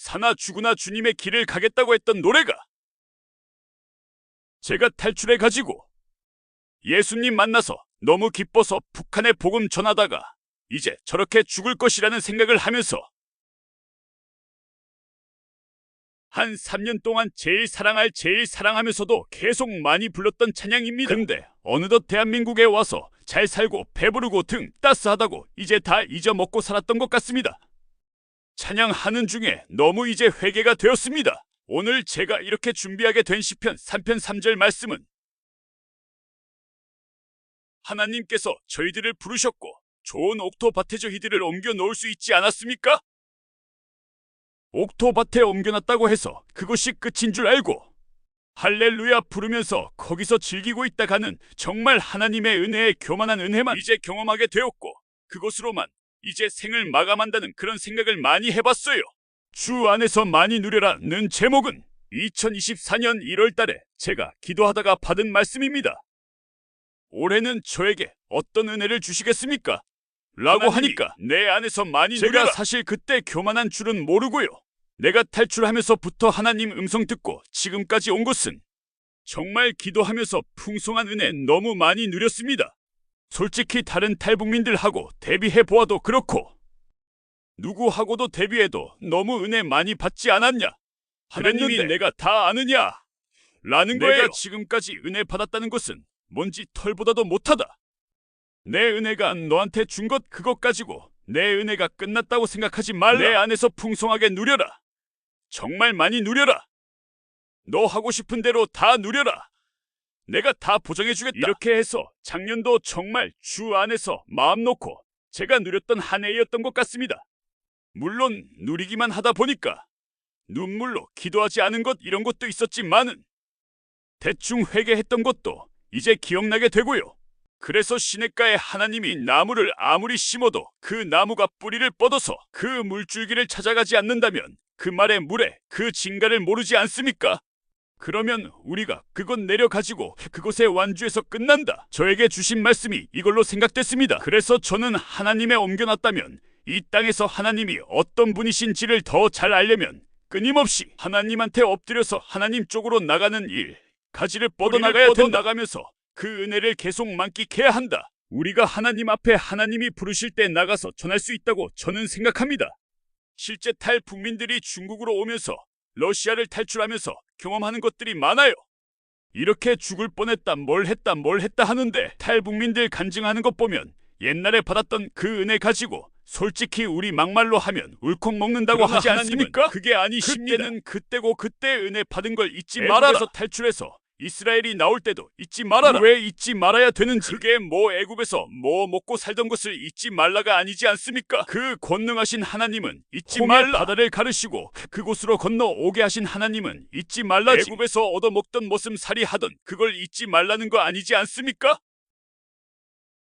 사나 죽으나 주님의 길을 가겠다고 했던 노래가 제가 탈출해가지고 예수님 만나서 너무 기뻐서 북한에 복음 전하다가 이제 저렇게 죽을 것이라는 생각을 하면서 한 3년 동안 제일 사랑하면서도 계속 많이 불렀던 찬양입니다. 근데 어느덧 대한민국에 와서 잘 살고 배부르고 등 따스하다고 이제 다 잊어먹고 살았던 것 같습니다. 찬양하는 중에 너무 이제 회개가 되었습니다. 오늘 제가 이렇게 준비하게 된 시편 3편 3절 말씀은 하나님께서 저희들을 부르셨고 좋은 옥토밭에 저희들을 옮겨 놓을 수 있지 않았습니까? 옥토밭에 옮겨놨다고 해서 그것이 끝인 줄 알고 할렐루야 부르면서 거기서 즐기고 있다가는 정말 하나님의 은혜의 교만한 은혜만 이제 경험하게 되었고 그것으로만 이제 생을 마감한다는 그런 생각을 많이 해봤어요. 주 안에서 많이 누려라는 제목은 2024년 1월 달에 제가 기도하다가 받은 말씀입니다. 올해는 저에게 어떤 은혜를 주시겠습니까? 라고 하니까 내 안에서 많이 누려라. 제가 사실 그때 교만한 줄은 모르고요. 내가 탈출하면서부터 하나님 음성 듣고 지금까지 온 것은 정말 기도하면서 풍성한 은혜 너무 많이 누렸습니다. 솔직히 다른 탈북민들하고 대비해 보아도 그렇고 누구하고도 대비해도 너무 은혜 많이 받지 않았냐? 하나님이 내가 다 아느냐? 라는 거예요. 내가 지금까지 은혜 받았다는 것은 뭔지 털보다도 못하다. 내 은혜가 너한테 준 것 그것 가지고 내 은혜가 끝났다고 생각하지 말라. 내 안에서 풍성하게 누려라. 정말 많이 누려라. 너 하고 싶은 대로 다 누려라. 내가 다 보장해주겠다. 이렇게 해서 작년도 정말 주 안에서 마음 놓고 제가 누렸던 한 해였던 것 같습니다. 물론 누리기만 하다 보니까 눈물로 기도하지 않은 것 이런 것도 있었지만은 대충 회개했던 것도 이제 기억나게 되고요. 그래서 시냇가에 하나님이 나무를 아무리 심어도 그 나무가 뿌리를 뻗어서 그 물줄기를 찾아가지 않는다면 그 말의 물에 그 진가를 모르지 않습니까? 그러면 우리가 그것 내려가지고 그곳에 완주해서 끝난다. 저에게 주신 말씀이 이걸로 생각됐습니다. 그래서 저는 하나님에 옮겨놨다면 이 땅에서 하나님이 어떤 분이신지를 더 잘 알려면 끊임없이 하나님한테 엎드려서 하나님 쪽으로 나가는 일, 가지를 뻗어나가야 된다. 나가면서 그 은혜를 계속 만끽해야 한다. 우리가 하나님 앞에 하나님이 부르실 때 나가서 전할 수 있다고 저는 생각합니다. 실제 탈북민들이 중국으로 오면서 러시아를 탈출하면서 경험하는 것들이 많아요. 이렇게 죽을 뻔했다 뭘 했다 하는데 탈북민들 간증하는 것 보면 옛날에 받았던 그 은혜 가지고 솔직히 우리 막말로 하면 울컥 먹는다고 하지 않습니까? 그게 아니십니다. 그때는 그때고 그때 은혜 받은 걸 잊지 말아라. 애굽에서 탈출해서 이스라엘이 나올 때도 잊지 말아라. 왜 잊지 말아야 되는지. 그게 뭐 애굽에서 뭐 먹고 살던 것을 잊지 말라가 아니지 않습니까? 그 권능하신 하나님은 잊지 말라. 바다를 가르시고 그곳으로 건너오게 하신 하나님은 잊지 말라지. 애굽에서 얻어먹던 머슴살이 하던 그걸 잊지 말라는 거 아니지 않습니까?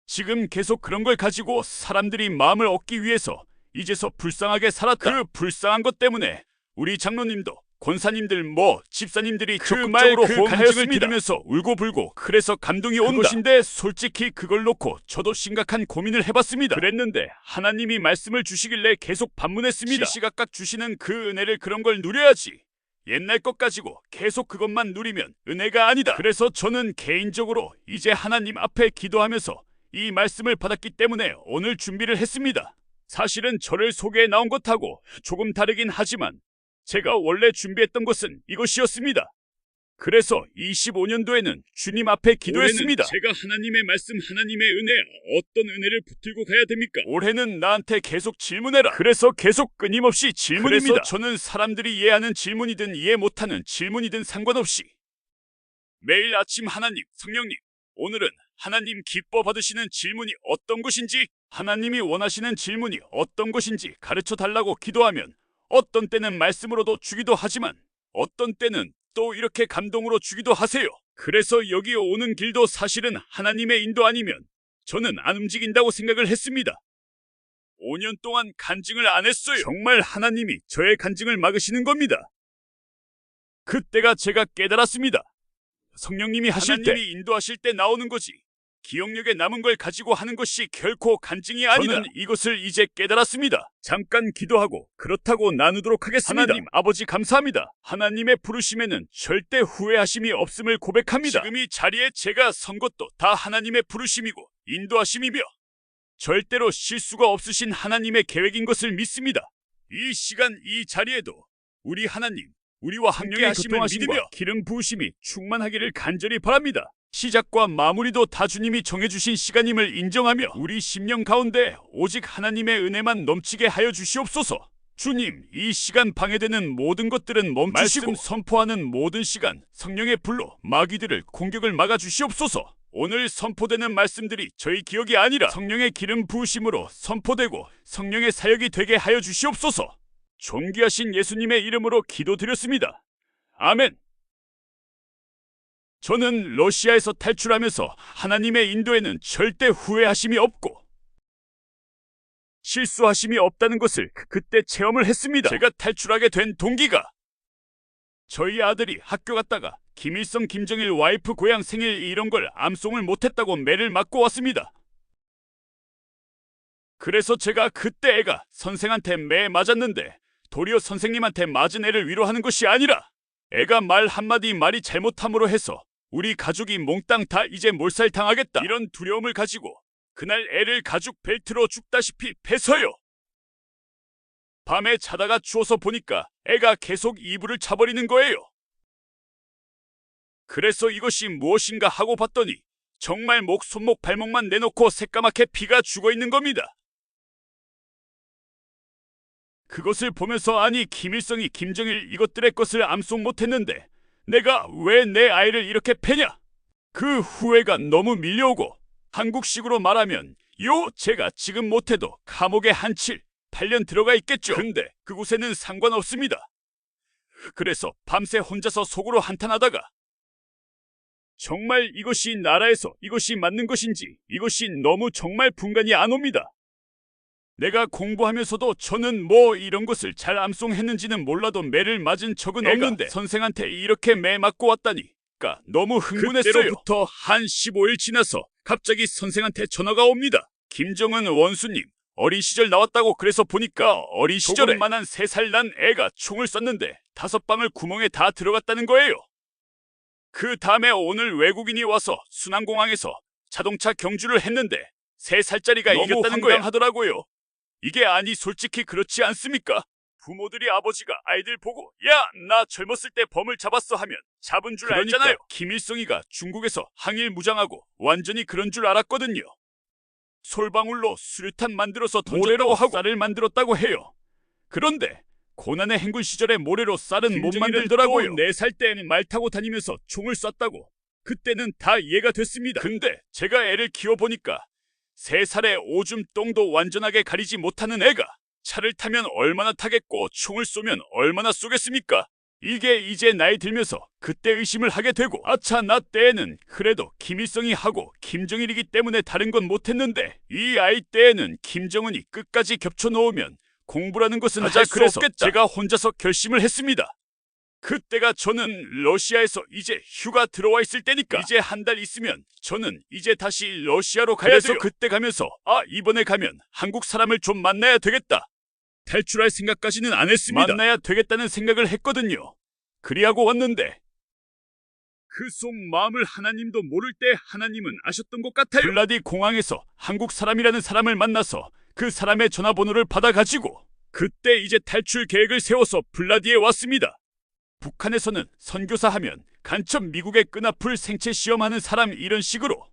지금 계속 그런 걸 가지고 사람들이 마음을 얻기 위해서 이제서 불쌍하게 살았다. 그 불쌍한 것 때문에 우리 장로님도 권사님들 집사님들이 적극적으로 그 간증을 들으면서 울고불고 그래서 감동이 온다. 그것인데 솔직히 그걸 놓고 저도 심각한 고민을 해봤습니다. 그랬는데 하나님이 말씀을 주시길래 계속 반문했습니다. 시시각각 주시는 그 은혜를 그런 걸 누려야지. 옛날 것 가지고 계속 그것만 누리면 은혜가 아니다. 그래서 저는 개인적으로 이제 하나님 앞에 기도하면서 이 말씀을 받았기 때문에 오늘 준비를 했습니다. 사실은 저를 소개해 나온 것하고 조금 다르긴 하지만 제가 원래 준비했던 것은 이것이었습니다. 그래서 25년도에는 주님 앞에 기도했습니다. 제가 하나님의 말씀, 하나님의 은혜, 어떤 은혜를 붙들고 가야 됩니까? 올해는 나한테 계속 질문해라. 그래서 계속 끊임없이 질문입니다. 그래서 저는 사람들이 이해하는 질문이든 이해 못하는 질문이든 상관없이 매일 아침 하나님, 성령님, 오늘은 하나님 기뻐 받으시는 질문이 어떤 것인지, 하나님이 원하시는 질문이 어떤 것인지 가르쳐 달라고 기도하면 어떤 때는 말씀으로도 주기도 하지만 어떤 때는 또 이렇게 감동으로 주기도 하세요. 그래서 여기 오는 길도 사실은 하나님의 인도 아니면 저는 안 움직인다고 생각을 했습니다. 5년 동안 간증을 안 했어요. 정말 하나님이 저의 간증을 막으시는 겁니다. 그때가 제가 깨달았습니다. 성령님이 하실 때, 하나님이 인도하실 때 나오는 거지 기억력에 남은 걸 가지고 하는 것이 결코 간증이 아니다. 저는 이것을 이제 깨달았습니다. 잠깐 기도하고 그렇다고 나누도록 하겠습니다. 하나님 아버지 감사합니다. 하나님의 부르심에는 절대 후회하심이 없음을 고백합니다. 지금 이 자리에 제가 선 것도 다 하나님의 부르심이고 인도하심이며 절대로 실수가 없으신 하나님의 계획인 것을 믿습니다. 이 시간 이 자리에도 우리 하나님, 우리와 함께 하심을 믿으며 기름 부으심이 충만하기를 간절히 바랍니다. 시작과 마무리도 다 주님이 정해주신 시간임을 인정하며 우리 심령 가운데 오직 하나님의 은혜만 넘치게 하여 주시옵소서. 주님, 이 시간 방해되는 모든 것들은 멈추시고 말씀 선포하는 모든 시간 성령의 불로 마귀들을 공격을 막아 주시옵소서. 오늘 선포되는 말씀들이 저희 기억이 아니라 성령의 기름 부으심으로 선포되고 성령의 사역이 되게 하여 주시옵소서. 존귀하신 예수님의 이름으로 기도드렸습니다. 아멘. 저는 러시아에서 탈출하면서 하나님의 인도에는 절대 후회하심이 없고 실수하심이 없다는 것을 그때 체험을 했습니다. 제가 탈출하게 된 동기가 저희 아들이 학교 갔다가 김일성, 김정일 와이프 고향 생일 이런 걸 암송을 못했다고 매를 맞고 왔습니다. 그래서 제가 그때 애가 선생한테 매 맞았는데 도리어 선생님한테 맞은 애를 위로하는 것이 아니라 애가 말 한마디 말이 잘못함으로 해서 우리 가족이 몽땅 다 이제 몰살당하겠다 이런 두려움을 가지고 그날 애를 가죽 벨트로 죽다시피 패서요. 밤에 자다가 추워서 보니까 애가 계속 이불을 차버리는 거예요. 그래서 이것이 무엇인가 하고 봤더니 정말 목, 손목, 발목만 내놓고 새까맣게 피가 죽어있는 겁니다. 그것을 보면서 아니 김일성이 김정일 이것들의 것을 암송 못했는데 내가 왜 내 아이를 이렇게 패냐? 그 후회가 너무 밀려오고 한국식으로 말하면 제가 지금 못해도 감옥에 한 7, 8년 들어가 있겠죠. 근데 그곳에는 상관없습니다. 그래서 밤새 혼자서 속으로 한탄하다가 정말 이것이 나라에서 이것이 맞는 것인지 이것이 너무 정말 분간이 안 옵니다. 내가 공부하면서도 저는 뭐 이런 것을 잘 암송했는지는 몰라도 매를 맞은 적은 없는데 선생한테 이렇게 매 맞고 왔다니까 너무 흥분했어요. 그때로부터 한 15일 지나서 갑자기 선생한테 전화가 옵니다. 김정은 원수님 어린 시절 나왔다고 그래서 보니까 어린 시절에 조금만한 3살 난 애가 총을 쐈는데 5방울 구멍에 다 들어갔다는 거예요. 그 다음에 오늘 외국인이 와서 순안공항에서 자동차 경주를 했는데 3살짜리가 이겼다는 거야 하더라고요. 이게 아니 솔직히 그렇지 않습니까? 부모들이 아버지가 아이들 보고 야, 나 젊었을 때 범을 잡았어 하면 잡은 줄 알잖아요. 김일성이가 중국에서 항일 무장하고 완전히 그런 줄 알았거든요. 솔방울로 수류탄 만들어서 모래로 하고 쌀을 만들었다고 해요. 그런데 고난의 행군 시절에 모래로 쌀은 못 만들더라고요. 4살 때는 말 타고 다니면서 총을 쐈다고. 그때는 다 이해가 됐습니다. 근데 제가 애를 키워보니까 3살에 오줌 똥도 완전하게 가리지 못하는 애가 차를 타면 얼마나 타겠고 총을 쏘면 얼마나 쏘겠습니까? 이게 이제 나이 들면서 그때 의심을 하게 되고 아차 나 때에는 그래도 김일성이 하고 김정일이기 때문에 다른 건 못했는데 이 아이 때에는 김정은이 끝까지 겹쳐놓으면 공부라는 것은 할 수 없겠다. 제가 혼자서 결심을 했습니다. 그때가 저는 러시아에서 이제 휴가 들어와 있을 때니까 이제 한 달 있으면 저는 이제 다시 러시아로 가야 돼요. 그래서 그때 가면서 이번에 가면 한국 사람을 좀 만나야 되겠다. 탈출할 생각까지는 안 했습니다. 만나야 되겠다는 생각을 했거든요. 그리하고 왔는데 그 속 마음을 하나님도 모를 때 하나님은 아셨던 것 같아요. 블라디 공항에서 한국 사람이라는 사람을 만나서 그 사람의 전화번호를 받아가지고 그때 이제 탈출 계획을 세워서 블라디에 왔습니다. 북한에서는 선교사 하면 간첩 미국의 끈앞을 생체 시험하는 사람 이런 식으로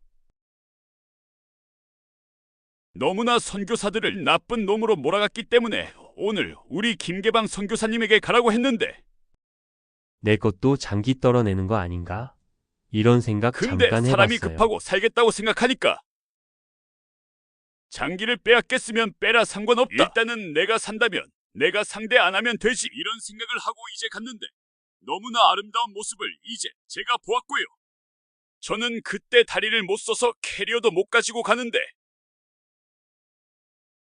너무나 선교사들을 나쁜 놈으로 몰아갔기 때문에 오늘 우리 김계방 선교사님에게 가라고 했는데 내 것도 장기 떨어내는 거 아닌가? 이런 생각 근데 잠깐 해봤어요. 사람이 급하고 살겠다고 생각하니까 장기를 빼앗겠으면 빼라 상관없다. 일단은 내가 산다면 내가 상대 안 하면 되지 이런 생각을 하고 이제 갔는데 너무나 아름다운 모습을 이제 제가 보았고요. 저는 그때 다리를 못 써서 캐리어도 못 가지고 가는데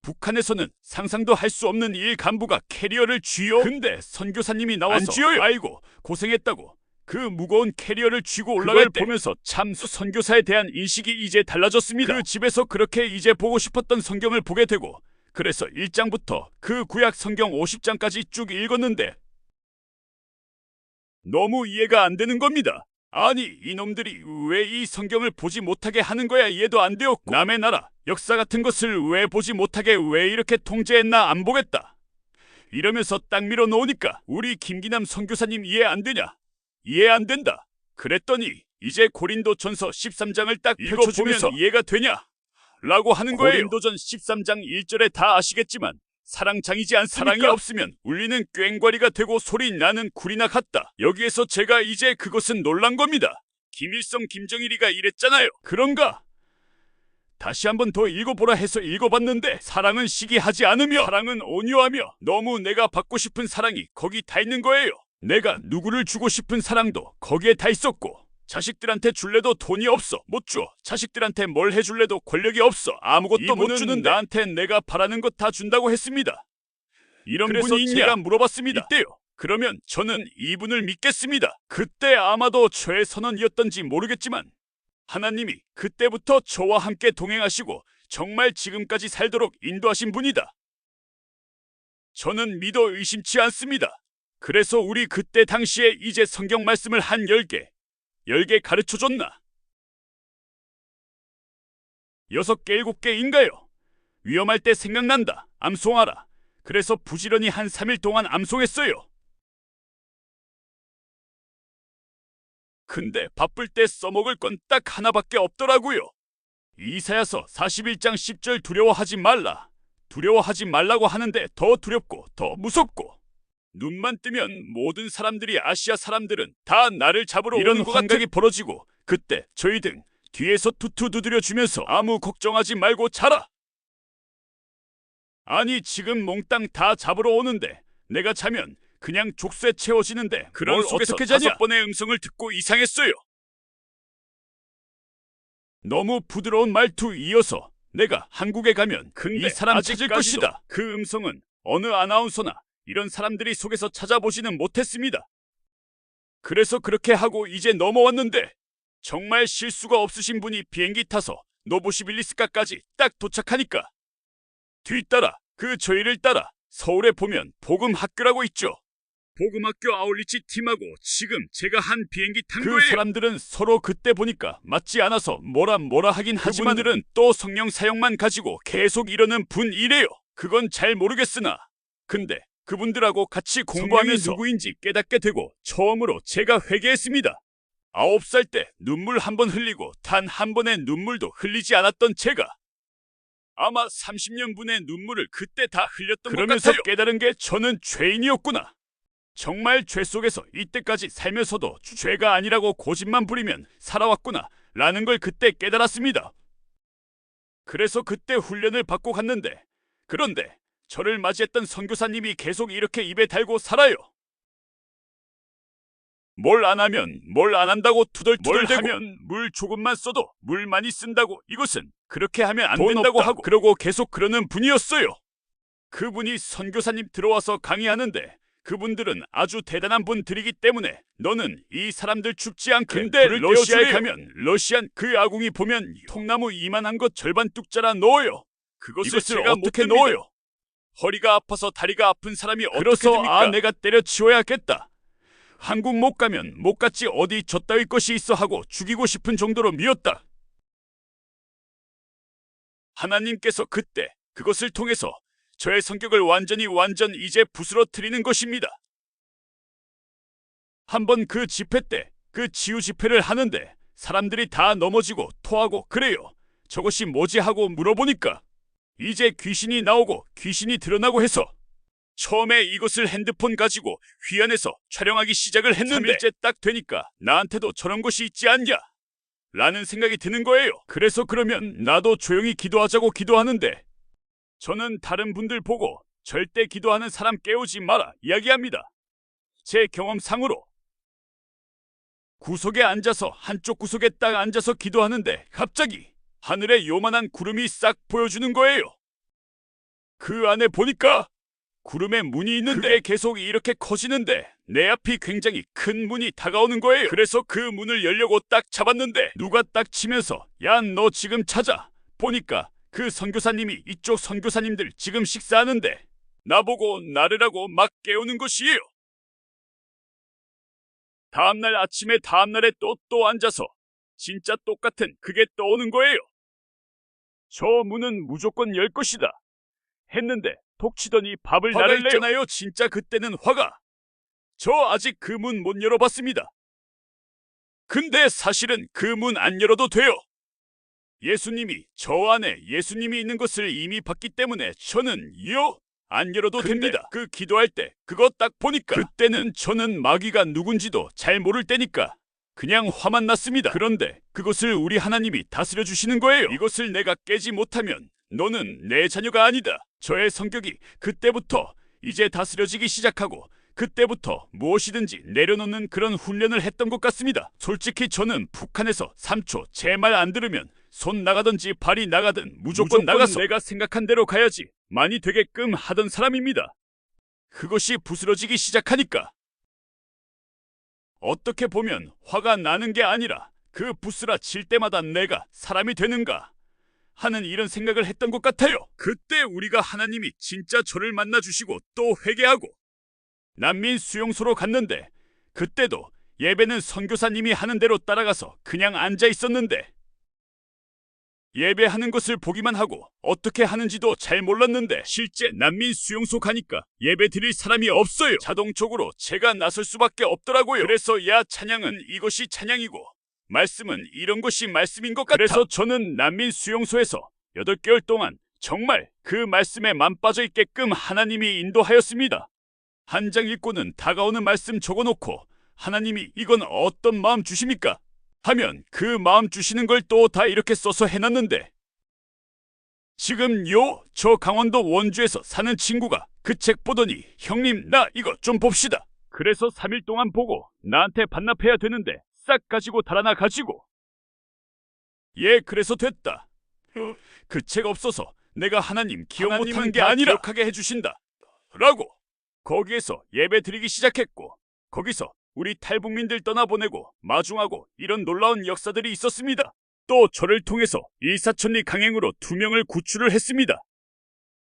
북한에서는 상상도 할 수 없는 일 간부가 캐리어를 쥐요. 근데 선교사님이 나와서 안 쥐어요. 아이고 고생했다고 그 무거운 캐리어를 쥐고 올라갈 때 보면서 참수 선교사에 대한 인식이 이제 달라졌습니다. 그 집에서 그렇게 이제 보고 싶었던 성경을 보게 되고, 그래서 1장부터 그 구약 성경 50장까지 쭉 읽었는데 너무 이해가 안 되는 겁니다. 아니, 이놈들이 왜 이 성경을 보지 못하게 하는 거야 이해도 안 되었고, 남의 나라 역사 같은 것을 왜 보지 못하게 왜 이렇게 통제했나 안 보겠다 이러면서 딱 밀어놓으니까 우리 김기남 선교사님 이해 안 되냐? 이해 안 된다. 그랬더니 이제 고린도전서 13장을 딱 펼쳐주면서 이해가 되냐? 라고 하는 거예요. 고린도전 13장 1절에 다 아시겠지만 사랑장이지 않습니까? 사랑이 없으면 울리는 꽹과리가 되고 소리 나는 굴이나 같다. 여기에서 제가 이제 그것은 놀란 겁니다. 김일성 김정일이가 이랬잖아요. 그런가? 다시 한번 더 읽어보라 해서 읽어봤는데 사랑은 시기하지 않으며 사랑은 온유하며 너무 내가 받고 싶은 사랑이 거기 다 있는 거예요. 내가 누구를 주고 싶은 사랑도 거기에 다 있었고, 자식들한테 줄래도 돈이 없어 못 줘. 자식들한테 뭘 해줄래도 권력이 없어 아무것도 못 주는데 나한테 내가 바라는 것 다 준다고 했습니다. 이런 분이 있냐? 제가 물어봤습니다. 있대요. 그러면 저는 이분을 믿겠습니다. 그때 아마도 저의 선언이었던지 모르겠지만 하나님이 그때부터 저와 함께 동행하시고 정말 지금까지 살도록 인도하신 분이다. 저는 믿어 의심치 않습니다. 그래서 우리 그때 당시에 이제 성경 말씀을 한 10개 가르쳐줬나? 6개, 7개인가요? 위험할 때 생각난다. 암송하라. 그래서 부지런히 한 3일 동안 암송했어요. 근데 바쁠 때 써먹을 건 딱 하나밖에 없더라고요. 이사야서 41장 10절 두려워하지 말라. 두려워하지 말라고 하는데 더 두렵고 더 무섭고, 눈만 뜨면 모든 사람들이 아시아 사람들은 다 나를 잡으러 오는 것 환각이 벌어지고, 그때 저희 등 뒤에서 투투 두드려주면서 아무 걱정하지 말고 자라. 아니 지금 몽땅 다 잡으러 오는데 내가 자면 그냥 족쇄 채워지는데 그런 속에서 어떻게 자냐? 5번의 음성을 듣고 이상했어요. 너무 부드러운 말투 이어서 내가 한국에 가면 이 사람 찾을 것이다. 그 음성은 어느 아나운서나 이런 사람들이 속에서 찾아보지는 못했습니다. 그래서 그렇게 하고 이제 넘어왔는데 정말 실수가 없으신 분이 비행기 타서 노보시빌리스카까지 딱 도착하니까 뒤따라 그 저희를 따라 서울에 보면 복음학교라고 있죠. 복음학교 아울리치 팀하고 지금 제가 한 비행기 탄 거예요. 그 사람들은 서로 그때 보니까 맞지 않아서 뭐라 하긴 하지만 그분들은 또 성령 사역만 가지고 계속 이러는 분이래요. 그건 잘 모르겠으나 근데 그분들하고 같이 공부하면서 누구인지 깨닫게 되고 처음으로 제가 회개했습니다. 9살 때 눈물 한 번 흘리고 단 한 번의 눈물도 흘리지 않았던 제가 아마 30년분의 눈물을 그때 다 흘렸던 것 같아요. 그러면서 깨달은 게 저는 죄인이었구나. 정말 죄 속에서 이때까지 살면서도 죄가 아니라고 고집만 부리면 살아왔구나 라는 걸 그때 깨달았습니다. 그래서 그때 훈련을 받고 갔는데, 그런데 저를 맞이했던 선교사님이 계속 이렇게 입에 달고 살아요. 뭘 안 하면 뭘 안 한다고 투덜투덜대고, 뭘 하면 물 조금만 써도 물 많이 쓴다고, 이것은 그렇게 하면 안 된다고 하고, 그러고 계속 그러는 분이었어요. 그분이 선교사님 들어와서 강의하는데 그분들은 아주 대단한 분들이기 때문에 너는 이 사람들 죽지 않게, 근데 러시아에 가면 러시안 그 아궁이 보면 통나무 이만한 것 절반 뚝 잘라 넣어요. 그것을 제가 어떻게 넣어요? 허리가 아파서 다리가 아픈 사람이 어떻게 됩니까? 내가 때려치워야겠다. 한국 못 가면 못 갔지 어디 저 따위 것이 있어 하고 죽이고 싶은 정도로 미웠다. 하나님께서 그때 그것을 통해서 저의 성격을 완전 이제 부스러뜨리는 것입니다. 한번 그 집회 때 그 치유 집회를 하는데 사람들이 다 넘어지고 토하고 그래요. 저것이 뭐지 하고 물어보니까 이제 귀신이 나오고 귀신이 드러나고 해서 처음에 이것을 핸드폰 가지고 휘안에서 촬영하기 시작을 했는데 3일째 딱 되니까 나한테도 저런 것이 있지 않냐? 라는 생각이 드는 거예요. 그래서 그러면 나도 조용히 기도하자고 기도하는데 저는 다른 분들 보고 절대 기도하는 사람 깨우지 마라 이야기합니다. 제 경험상으로 구석에 앉아서 한쪽 구석에 딱 앉아서 기도하는데 갑자기 하늘에 요만한 구름이 싹 보여주는 거예요. 그 안에 보니까 구름에 문이 있는데 그게 계속 이렇게 커지는데 내 앞이 굉장히 큰 문이 다가오는 거예요. 그래서 그 문을 열려고 딱 잡았는데 누가 딱 치면서 야, 너 지금 찾아. 보니까 그 선교사님이 이쪽 선교사님들 지금 식사하는데 나보고 나르라고 막 깨우는 것이에요. 다음날 아침에 다음날에 또 앉아서 진짜 똑같은 그게 떠오는 거예요. 저 문은 무조건 열 것이다 했는데 톡 치더니 밥을 나를 내요. 있잖아요. 진짜 그때는 화가. 저 아직 그 문 못 열어봤습니다. 근데 사실은 그 문 안 열어도 돼요. 예수님이 저 안에 예수님이 있는 것을 이미 봤기 때문에 저는 안 열어도 됩니다. 그 기도할 때 그거 딱 보니까 그때는 저는 마귀가 누군지도 잘 모를 때니까 그냥 화만 났습니다. 그런데 그것을 우리 하나님이 다스려 주시는 거예요. 이것을 내가 깨지 못하면 너는 내 자녀가 아니다. 저의 성격이 그때부터 이제 다스려지기 시작하고 그때부터 무엇이든지 내려놓는 그런 훈련을 했던 것 같습니다. 솔직히 저는 북한에서 3초 제 말 안 들으면 손 나가든지 발이 나가든 무조건 나가서 내가 생각한 대로 가야지 많이 되게끔 하던 사람입니다. 그것이 부스러지기 시작하니까 어떻게 보면 화가 나는 게 아니라 그 부스라 칠 때마다 내가 사람이 되는가 하는 이런 생각을 했던 것 같아요. 그때 우리가 하나님이 진짜 저를 만나주시고 또 회개하고 난민 수용소로 갔는데 그때도 예배는 선교사님이 하는 대로 따라가서 그냥 앉아 있었는데 예배하는 것을 보기만 하고 어떻게 하는지도 잘 몰랐는데 실제 난민 수용소 가니까 예배 드릴 사람이 없어요. 자동적으로 제가 나설 수밖에 없더라고요. 그래서 야, 찬양은 이것이 찬양이고 말씀은 이런 것이 말씀인 것 같아. 그래서 저는 난민 수용소에서 8개월 동안 정말 그 말씀에 맘 빠져 있게끔 하나님이 인도하였습니다. 한 장 읽고는 다가오는 말씀 적어놓고 하나님이 이건 어떤 마음 주십니까? 하면 그 마음 주시는 걸 또 다 이렇게 써서 해놨는데 지금 저 강원도 원주에서 사는 친구가 그 책 보더니 형님 나 이거 좀 봅시다. 그래서 3일 동안 보고 나한테 반납해야 되는데 싹 가지고 달아나 가지고 예 그래서 됐다. 그 책 없어서 내가 하나님 기억 못하는 게 아니라 기억하게 해주신다 라고 거기에서 예배 드리기 시작했고 거기서 우리 탈북민들 떠나보내고 마중하고 이런 놀라운 역사들이 있었습니다. 또 저를 통해서 일사천리 강행으로 2명을 구출을 했습니다.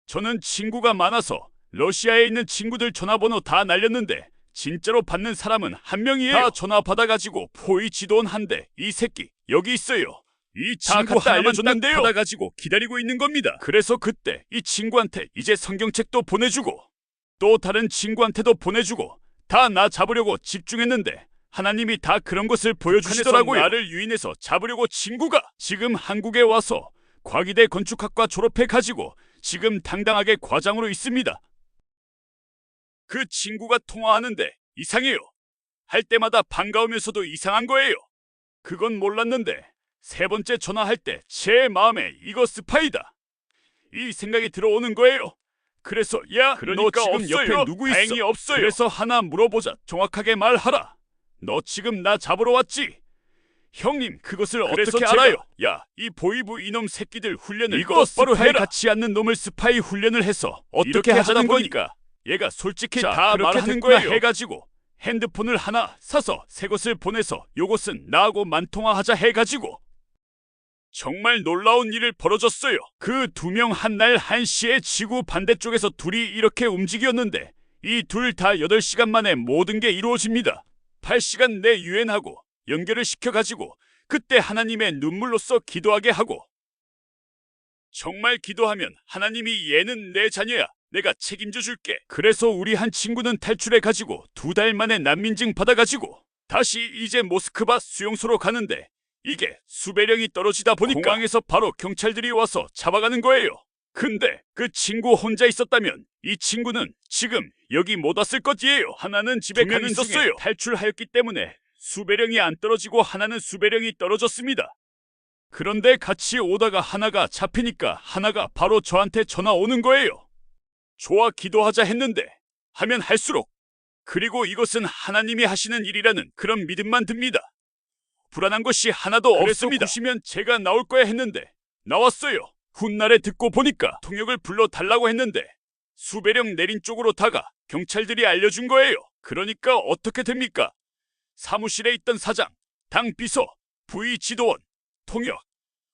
저는 친구가 많아서 러시아에 있는 친구들 전화번호 다 날렸는데 진짜로 받는 사람은 1명이에요. 다 전화 받아가지고 포위 지도원 한데 이 새끼 여기 있어요. 이 친구 하나만 딱 받아가지고 기다리고 있는 겁니다. 그래서 그때 이 친구한테 이제 성경책도 보내주고 또 다른 친구한테도 보내주고 다 나 잡으려고 집중했는데 하나님이 다 그런 것을 보여주시더라고요. 나를 유인해서 잡으려고 친구가 지금 한국에 와서 과기대 건축학과 졸업해가지고 지금 당당하게 과장으로 있습니다. 그 친구가 통화하는데 이상해요. 할 때마다 반가우면서도 이상한 거예요. 그건 몰랐는데 3번째 전화할 때 제 마음에 이거 스파이다 이 생각이 들어오는 거예요. 그래서 야, 너 지금 없어요. 옆에 누구 있어? 다행히 없어요. 그래서 하나 물어보자. 정확하게 말하라. 너 지금 나 잡으러 왔지? 형님 그것을 어떻게 알아요? 야, 이 보이부 이놈 새끼들 훈련을 이거 똑바로 해. 같지 않는 놈을 스파이 훈련을 해서 어떻게 하자는 거니까 얘가 솔직히 다 말하는 거예요. 해가지고 핸드폰을 하나 사서 새 것을 보내서 요것은 나하고 만통화하자 해가지고 정말 놀라운 일을 벌어졌어요. 그 2명 한 날 1시에 지구 반대쪽에서 둘이 이렇게 움직였는데 이 둘 다 8시간 만에 모든 게 이루어집니다. 8시간 내 유엔하고 연결을 시켜가지고 그때 하나님의 눈물로써 기도하게 하고 정말 기도하면 하나님이 얘는 내 자녀야. 내가 책임져 줄게. 그래서 우리 한 친구는 탈출해가지고 2달 만에 난민증 받아가지고 다시 이제 모스크바 수용소로 가는데 이게 수배령이 떨어지다 보니까 공항에서 바로 경찰들이 와서 잡아가는 거예요. 근데 그 친구 혼자 있었다면 이 친구는 지금 여기 못 왔을 것이에요. 하나는 집에 가는 있었어요. 탈출하였기 때문에 수배령이 안 떨어지고 하나는 수배령이 떨어졌습니다. 그런데 같이 오다가 하나가 잡히니까 하나가 바로 저한테 전화 오는 거예요. 좋아 기도하자 했는데 하면 할수록 그리고 이것은 하나님이 하시는 일이라는 그런 믿음만 듭니다. 불안한 것이 하나도 없습니다. 보시면 제가 나올 거야 했는데 나왔어요. 훗날에 듣고 보니까 통역을 불러달라고 했는데 수배령 내린 쪽으로 다가 경찰들이 알려준 거예요. 그러니까 어떻게 됩니까? 사무실에 있던 사장, 당 비서, 부의 지도원, 통역,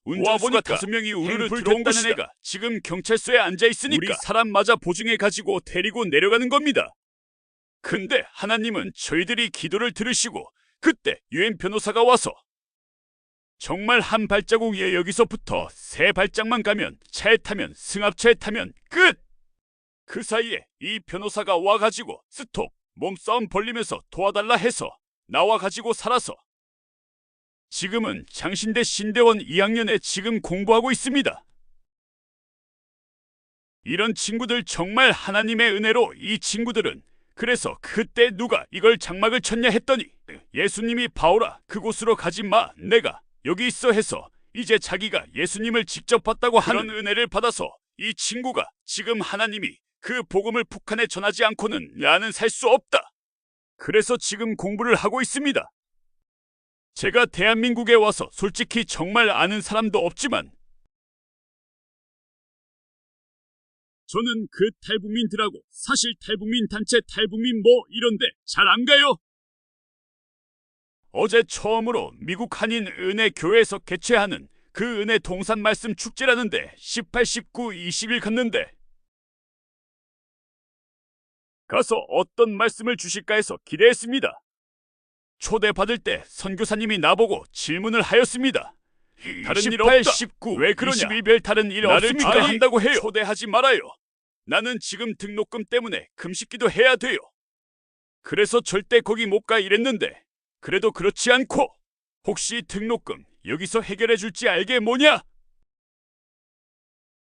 운전수가 5명이 우르르 들어온 것이다. 애가 지금 경찰서에 앉아 있으니까 우리 사람마저 보증해 가지고 데리고 내려가는 겁니다. 근데 하나님은 저희들이 기도를 들으시고 그때 유엔 변호사가 와서 정말 한 발자국 위에 여기서부터 3발짝만 가면 차에 타면 승합차에 타면 끝! 그 사이에 이 변호사가 와가지고 스톱, 몸싸움 벌리면서 도와달라 해서 나와가지고 살아서 지금은 장신대 신대원 2학년에 지금 공부하고 있습니다. 이런 친구들 정말 하나님의 은혜로 이 친구들은 그래서 그때 누가 이걸 장막을 쳤냐 했더니 예수님이 바오라 그곳으로 가지 마 내가 여기 있어 해서 이제 자기가 예수님을 직접 봤다고 하는 은혜를 받아서 이 친구가 지금 하나님이 그 복음을 북한에 전하지 않고는 나는 살 수 없다. 그래서 지금 공부를 하고 있습니다. 제가 대한민국에 와서 솔직히 정말 아는 사람도 없지만 저는 그 탈북민들하고 사실 탈북민 단체 탈북민 뭐 이런데 잘 안 가요. 어제 처음으로 미국 한인 은혜 교회에서 개최하는 그 은혜 동산 말씀 축제라는데 18, 19, 20일 갔는데 가서 어떤 말씀을 주실까 해서 기대했습니다. 초대받을 때 선교사님이 나보고 질문을 하였습니다. 다른 18, 일 없다. 19, 왜 그러냐? 22별 다른 일 나를 없습니까? 초대한다고 해요. 초대하지 말아요. 나는 지금 등록금 때문에 금식기도 해야 돼요. 그래서 절대 거기 못 가 이랬는데 그래도 그렇지 않고 혹시 등록금 여기서 해결해 줄지 알게 뭐냐?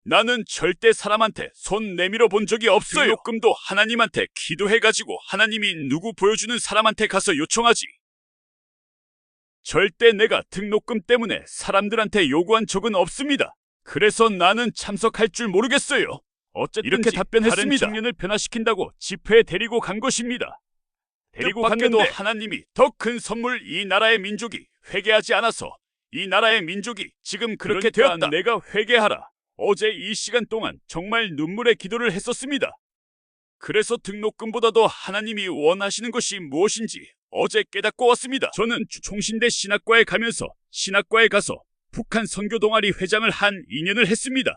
나는 절대 사람한테 손 내밀어 본 적이 없어요. 등록금도 하나님한테 기도해가지고 하나님이 누구 보여주는 사람한테 가서 요청하지. 절대 내가 등록금 때문에 사람들한테 요구한 적은 없습니다. 그래서 나는 참석할 줄 모르겠어요. 어쨌든 이렇게 답변했습니다. 다른 청년을 변화시킨다고 집회에 데리고 간 것입니다. 데리고 갔는데 하나님이 더 큰 선물 이 나라의 민족이 회개하지 않아서 이 나라의 민족이 지금 그렇게 되었다. 내가 회개하라. 어제 이 시간 동안 정말 눈물의 기도를 했었습니다. 그래서 등록금보다도 하나님이 원하시는 것이 무엇인지 어제 깨닫고 왔습니다. 저는 총신대 신학과에 가면서 신학과에 가서 북한 선교 동아리 회장을 한 2년을 했습니다.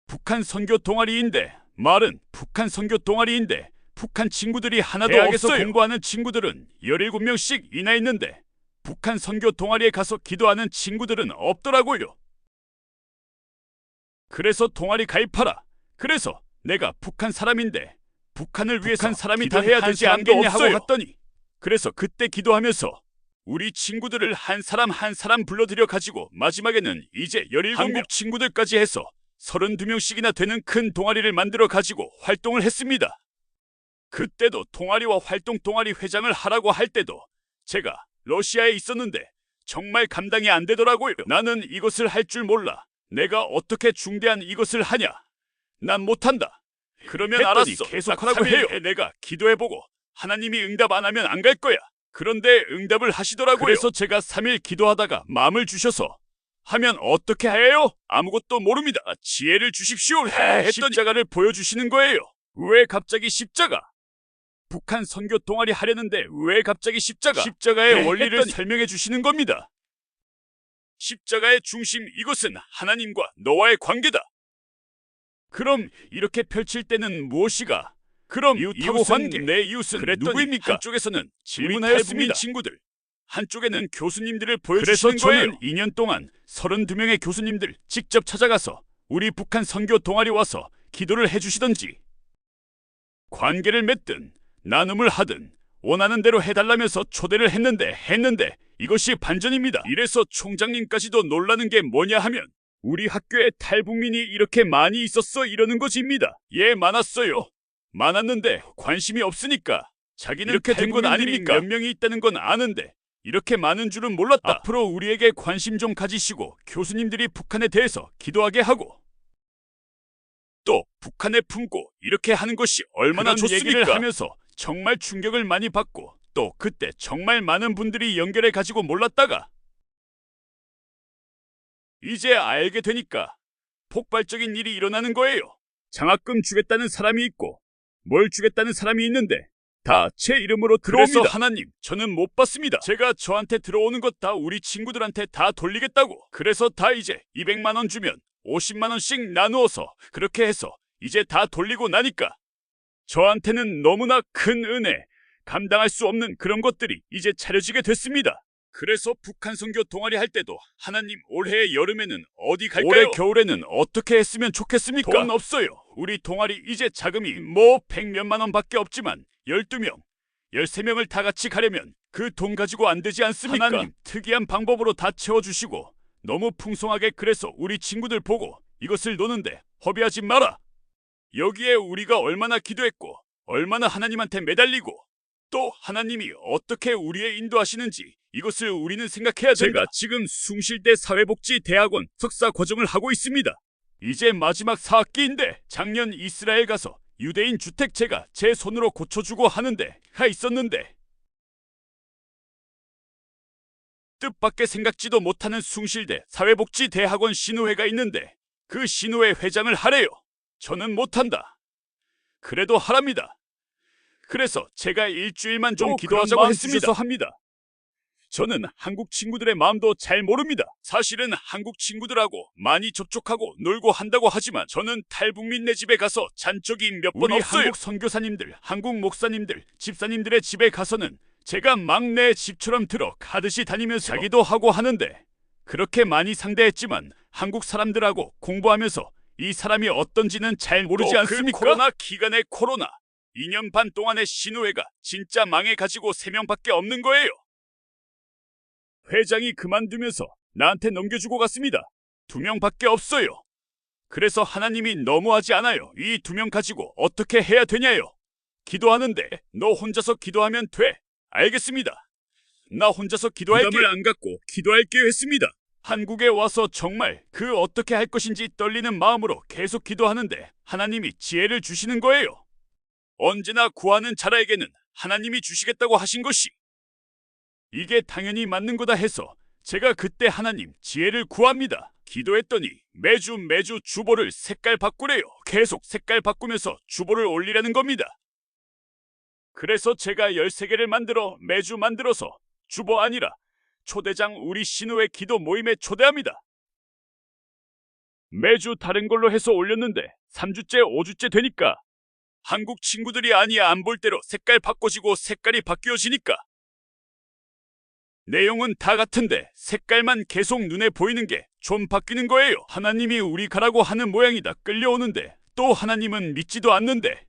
북한 선교 동아리인데 말은 북한 선교 동아리인데 북한 친구들이 하나도 대학에서 없어요. 공부하는 친구들은 17명씩 이나 있는데 북한 선교 동아리에 가서 기도하는 친구들은 없더라고요. 그래서 동아리 가입하라. 그래서 내가 북한 사람인데 북한을 위해서 북한 사람이 다 해야 되지 않겠냐 하고 갔더니 그래서 그때 기도하면서 우리 친구들을 한 사람 한 사람 불러들여 가지고 마지막에는 이제 17명 한국 친구들까지 해서 32명씩이나 되는 큰 동아리를 만들어 가지고 활동을 했습니다. 그때도 동아리와 활동 동아리 회장을 하라고 할 때도 제가 러시아에 있었는데 정말 감당이 안 되더라고요. 나는 이것을 할 줄 몰라. 내가 어떻게 중대한 이것을 하냐? 난 못한다. 그러면 알았어. 계속하라고 해요. 내가 기도해보고 하나님이 응답 안 하면 안 갈 거야. 그런데 응답을 하시더라고요. 그래서 제가 3일 기도하다가 마음을 주셔서 하면 어떻게 해요? 아무것도 모릅니다. 지혜를 주십시오. 했더니 십자가를 보여주시는 거예요. 왜 갑자기 십자가? 북한 선교 동아리 하려는데 왜 갑자기 십자가? 십자가의 원리를 설명해 주시는 겁니다. 십자가의 중심 이것은 하나님과 너와의 관계다. 그럼 이렇게 펼칠 때는 무엇이가? 그럼 이웃 관계, 내 이웃은 누구입니까? 한쪽에서는 질문하였습니다. 친구들. 한쪽에는 교수님들을 보여주시는 거예요. 그래서 저는 2년 동안 32명의 교수님들 직접 찾아가서 우리 북한 선교 동아리 와서 기도를 해주시던지 관계를 맺든 나눔을 하든 원하는 대로 해달라면서 초대를 했는데 이것이 반전입니다. 이래서 총장님까지도 놀라는 게 뭐냐 하면 우리 학교에 탈북민이 이렇게 많이 있었어 이러는 것입니다. 예, 많았어요. 많았는데 관심이 없으니까 자기는 이렇게 된 건 아닙니까? 몇 명이 있다는 건 아는데 이렇게 많은 줄은 몰랐다. 앞으로 우리에게 관심 좀 가지시고 교수님들이 북한에 대해서 기도하게 하고 또 북한에 품고 이렇게 하는 것이 얼마나 좋습니까? 얘기를 하면서 정말 충격을 많이 받고 또 그때 정말 많은 분들이 연결해 가지고 몰랐다가 이제 알게 되니까 폭발적인 일이 일어나는 거예요. 장학금 주겠다는 사람이 있고 뭘 주겠다는 사람이 있는데 다 제 이름으로 들어옵니다. 그래서 하나님, 저는 못 받습니다. 제가 저한테 들어오는 것 다 우리 친구들한테 다 돌리겠다고. 그래서 다 이제 200만 원 주면 50만 원씩 나누어서 그렇게 해서 이제 다 돌리고 나니까 저한테는 너무나 큰 은혜, 감당할 수 없는 그런 것들이 이제 차려지게 됐습니다. 그래서 북한 선교 동아리 할 때도 하나님, 올해 여름에는 어디 갈까요? 올해 겨울에는 어떻게 했으면 좋겠습니까? 돈 없어요. 우리 동아리 이제 자금이 뭐 100몇만 원밖에 없지만 12명, 13명을 다 같이 가려면 그 돈 가지고 안 되지 않습니까? 하나님, 특이한 방법으로 다 채워주시고 너무 풍성하게, 그래서 우리 친구들 보고 이것을 노는데 허비하지 마라. 여기에 우리가 얼마나 기도했고 얼마나 하나님한테 매달리고 또 하나님이 어떻게 우리의 인도하시는지 이것을 우리는 생각해야 된다. 제가 지금 숭실대 사회복지대학원 석사 과정을 하고 있습니다. 이제 마지막 4학기인데 작년 이스라엘 가서 유대인 주택 제가 제 손으로 고쳐주고 하는데 있었는데 뜻밖의 생각지도 못하는 숭실대 사회복지대학원 신우회가 있는데 그 신우회 회장을 하래요. 저는 못한다. 그래도 하랍니다. 그래서 제가 일주일만 좀 기도하자고 했습니다. 합니다. 저는 한국 친구들의 마음도 잘 모릅니다. 사실은 한국 친구들하고 많이 접촉하고 놀고 한다고 하지만 저는 탈북민네 집에 가서 잔 적이 몇 번 없어요. 한국 선교사님들, 한국 목사님들, 집사님들의 집에 가서는 제가 막내 집처럼 들어가듯이 다니면서 자기도 하고 하는데 그렇게 많이 상대했지만 한국 사람들하고 공부하면서 이 사람이 어떤지는 잘 모르지 않습니까? 코로나 기간에 코로나 2년 반 동안의 신우회가 진짜 망해가지고 3명밖에 없는 거예요. 회장이 그만두면서 나한테 넘겨주고 갔습니다. 2명밖에 없어요. 그래서 하나님이 너무하지 않아요? 이 2명 가지고 어떻게 해야 되냐요? 기도하는데 너 혼자서 기도하면 돼. 알겠습니다. 나 혼자서 기도할게. 부담을 안 갖고 기도할게요 했습니다. 한국에 와서 정말 그 어떻게 할 것인지 떨리는 마음으로 계속 기도하는데 하나님이 지혜를 주시는 거예요. 언제나 구하는 자라에게는 하나님이 주시겠다고 하신 것이 이게 당연히 맞는 거다 해서 제가 그때 하나님 지혜를 구합니다. 기도했더니 매주 주보를 색깔 바꾸래요. 계속 색깔 바꾸면서 주보를 올리라는 겁니다. 그래서 제가 13개를 매주 만들어서 주보 아니라 초대장 우리 신우회 기도 모임에 초대합니다. 매주 다른 걸로 해서 올렸는데 3주째 5주째 되니까 한국 친구들이 아니야 안 볼 대로 색깔 바꿔지고 색깔이 바뀌어지니까 내용은 다 같은데 색깔만 계속 눈에 보이는 게 좀 바뀌는 거예요. 하나님이 우리 가라고 하는 모양이다 끌려오는데 또 하나님은 믿지도 않는데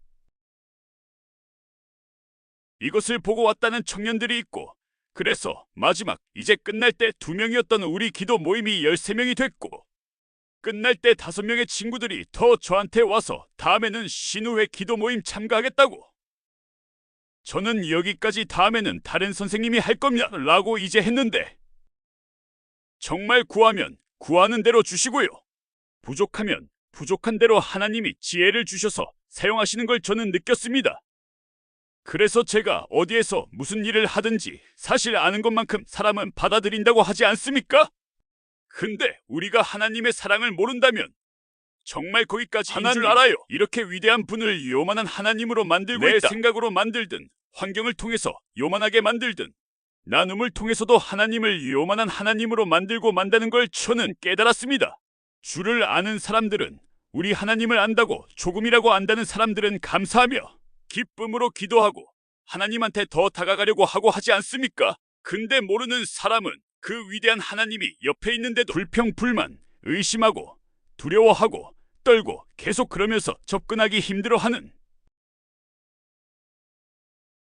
이것을 보고 왔다는 청년들이 있고 그래서 마지막 이제 끝날 때 2명이었던 우리 기도 모임이 13명이 됐고 끝날 때 5명의 친구들이 더 저한테 와서 다음에는 신우회 기도 모임 참가하겠다고. 저는 여기까지, 다음에는 다른 선생님이 할 겁니다 라고 이제 했는데 정말 구하면 구하는 대로 주시고요. 부족하면 부족한 대로 하나님이 지혜를 주셔서 사용하시는 걸 저는 느꼈습니다. 그래서 제가 어디에서 무슨 일을 하든지 사실 아는 것만큼 사람은 받아들인다고 하지 않습니까? 근데 우리가 하나님의 사랑을 모른다면 정말 거기까지인 줄 알아요. 이렇게 위대한 분을 요만한 하나님으로 만들고 있다. 내 생각으로 만들든 환경을 통해서 요만하게 만들든 나눔을 통해서도 하나님을 요만한 하나님으로 만들고 만다는 걸 저는 깨달았습니다. 주를 아는 사람들은, 우리 하나님을 안다고 조금이라고 안다는 사람들은 감사하며 기쁨으로 기도하고 하나님한테 더 다가가려고 하고 하지 않습니까? 근데 모르는 사람은 그 위대한 하나님이 옆에 있는데도 불평불만, 의심하고 두려워하고 떨고 계속 그러면서 접근하기 힘들어하는.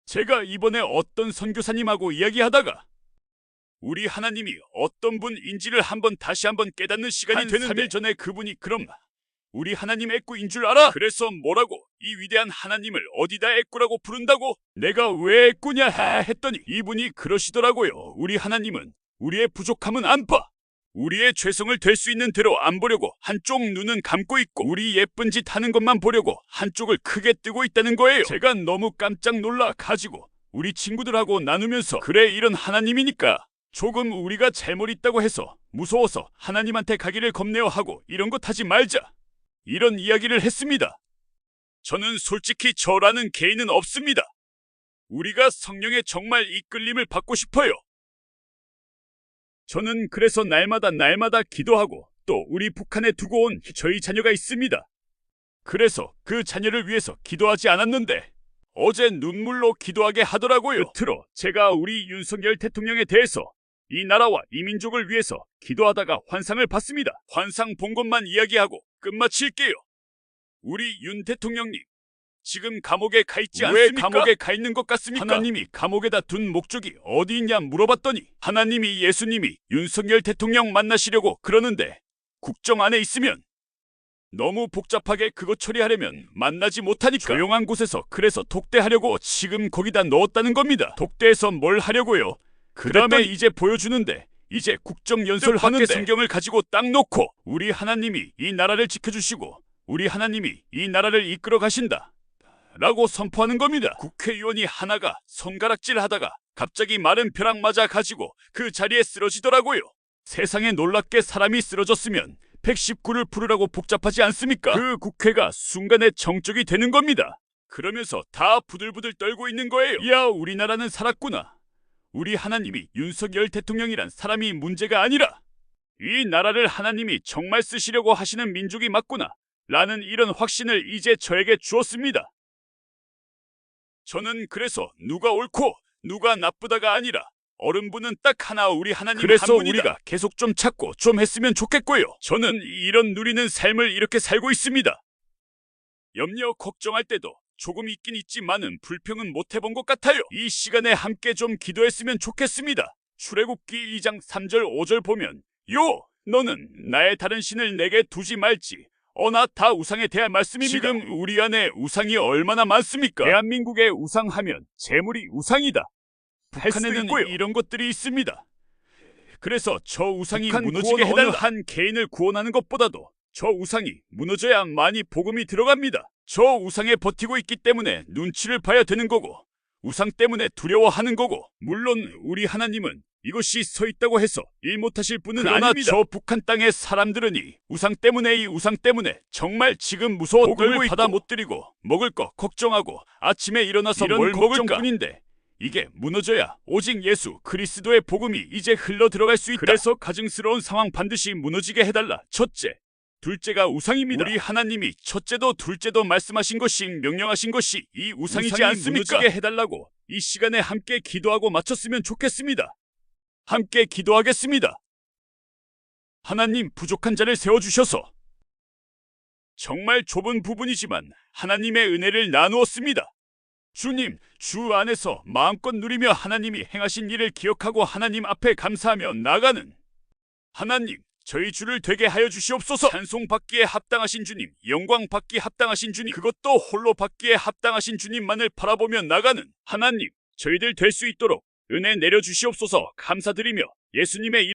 제가 이번에 어떤 선교사님하고 이야기하다가 우리 하나님이 어떤 분인지를 다시 한번 깨닫는 시간이 되는데 3일 전에 그분이 그럼 우리 하나님 애꾸인 줄 알아? 그래서 뭐라고? 이 위대한 하나님을 어디다 애꾸라고 부른다고? 내가 왜 애꾸냐 했더니 이분이 그러시더라고요. 우리 하나님은 우리의 부족함은 안 봐. 우리의 죄성을 될 수 있는 대로 안 보려고 한쪽 눈은 감고 있고 우리 예쁜 짓 하는 것만 보려고 한쪽을 크게 뜨고 있다는 거예요. 제가 너무 깜짝 놀라 가지고 우리 친구들하고 나누면서 그래, 이런 하나님이니까 조금 우리가 잘못 있다고 해서 무서워서 하나님한테 가기를 겁내어 하고 이런 것 하지 말자, 이런 이야기를 했습니다. 저는 솔직히 저라는 개인은 없습니다. 우리가 성령의 정말 이끌림을 받고 싶어요. 저는 그래서 날마다 기도하고 또 우리 북한에 두고 온 저희 자녀가 있습니다. 그래서 그 자녀를 위해서 기도하지 않았는데 어제 눈물로 기도하게 하더라고요. 끝으로 제가 우리 윤석열 대통령에 대해서 이 나라와 이 민족을 위해서 기도하다가 환상을 봤습니다. 환상 본 것만 이야기하고 끝마칠게요. 우리 윤 대통령님, 지금 감옥에 가 있지 않습니까? 왜 감옥에 가 있는 것 같습니까? 하나님이 감옥에다 둔 목적이 어디 있냐 물어봤더니 하나님이 예수님이 윤석열 대통령 만나시려고 그러는데 국정 안에 있으면 너무 복잡하게 그거 처리하려면 만나지 못하니까 조용한 곳에서 그래서 독대하려고 지금 거기다 넣었다는 겁니다. 독대에서 뭘 하려고요? 그 다음에 이제 보여주는데 이제 국정연설하는데 성경을 가지고 딱 놓고 우리 하나님이 이 나라를 지켜주시고 우리 하나님이 이 나라를 이끌어 가신다 라고 선포하는 겁니다. 국회의원이 하나가 손가락질 하다가 갑자기 마른 벼락 맞아 가지고 그 자리에 쓰러지더라고요. 세상에 놀랍게 사람이 쓰러졌으면 119를 부르라고 복잡하지 않습니까? 그 국회가 순간에 정적이 되는 겁니다. 그러면서 다 부들부들 떨고 있는 거예요. 야, 우리나라는 살았구나. 우리 하나님이 윤석열 대통령이란 사람이 문제가 아니라 이 나라를 하나님이 정말 쓰시려고 하시는 민족이 맞구나 라는 이런 확신을 이제 저에게 주었습니다. 저는 그래서 누가 옳고 누가 나쁘다가 아니라 어른분은 딱 하나 우리 하나님 그래서 한 분이다. 우리가 계속 좀 찾고 좀 했으면 좋겠고요. 저는 이런 누리는 삶을 이렇게 살고 있습니다. 염려 걱정할 때도 조금 있긴 있지만은 불평은 못 해본 것 같아요. 이 시간에 함께 좀 기도했으면 좋겠습니다. 출애굽기 2장 3절 5절 보면 요 너는 나의 다른 신을 내게 두지 말지 나 다 우상에 대한 말씀입니다. 지금 우리 안에 우상이 얼마나 많습니까? 대한민국의 우상하면 재물이 우상이다. 북한에는 이런 것들이 있습니다. 그래서 저 우상이 무너지게 해달라. 한 개인을 구원하는 것보다도 저 우상이 무너져야 많이 복음이 들어갑니다. 저 우상에 버티고 있기 때문에 눈치를 봐야 되는 거고 우상 때문에 두려워하는 거고 물론 우리 하나님은 이것이 서 있다고 해서 일 못하실 분은 아닙니다. 저 북한 땅의 사람들은 이 우상 때문에 정말 지금 무서워 복음을 받아 못 드리고 먹을 거 걱정하고 아침에 일어나서 뭘 먹을까 뿐인데 이게 무너져야 오직 예수 그리스도의 복음이 이제 흘러 들어갈 수 있다. 그래서 가증스러운 상황 반드시 무너지게 해달라. 첫째, 둘째가 우상입니다. 우리 하나님이 첫째도 둘째도 말씀하신 것이 명령하신 것이 이 우상이지 않습니까? 무너지게 해달라고 이 시간에 함께 기도하고 마쳤으면 좋겠습니다. 함께 기도하겠습니다. 하나님 부족한 자를 세워주셔서 정말 좁은 부분이지만 하나님의 은혜를 나누었습니다. 주님, 주 안에서 마음껏 누리며 하나님이 행하신 일을 기억하고 하나님 앞에 감사하며 나가는 하나님, 저희 주를 되게 하여 주시옵소서. 찬송 받기에 합당하신 주님, 영광 받기에 합당하신 주님, 그것도 홀로 받기에 합당하신 주님만을 바라보며 나가는 하나님, 저희들 될 수 있도록 은혜 내려주시옵소서. 감사드리며 예수님의